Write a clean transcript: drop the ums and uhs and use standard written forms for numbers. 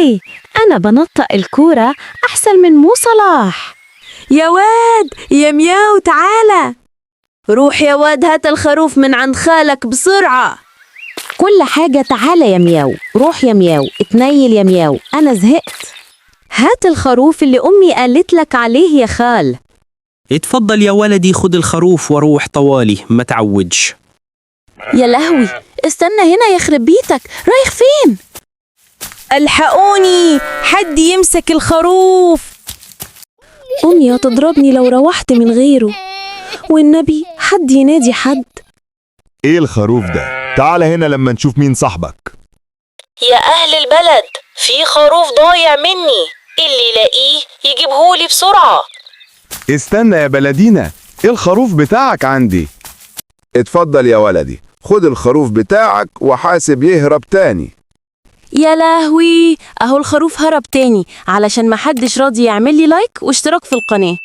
إيه، أنا بنطق الكورة أحسن من مو صلاح. يا واد يا مياو تعالى. روح يا واد هات الخروف من عند خالك بسرعة. كل حاجة تعالى يا مياو، روح يا مياو، اتنيل يا مياو، أنا زهقت. هات الخروف اللي أمي قالت لك عليه يا خال. اتفضل يا ولدي، خد الخروف وروح طوالي، ما تعوجش. يا لهوي، استنى هنا يخرب بيتك، رايح فين؟ الحقوني، حد يمسك الخروف. أمي هتضربني لو روحت من غيره، والنبي حد ينادي حد. ايه الخروف ده؟ تعال هنا لما نشوف مين صاحبك. يا أهل البلد، في خروف ضايع مني، اللي يلاقيه يجيبهولي بسرعة. استنى يا بلدينا، ايه الخروف بتاعك عندي؟ اتفضل يا ولدي، خد الخروف بتاعك وحاسب يهرب تاني. يا لهوي، اهو الخروف هرب تاني علشان محدش راضي يعمل لي لايك واشتراك في القناة.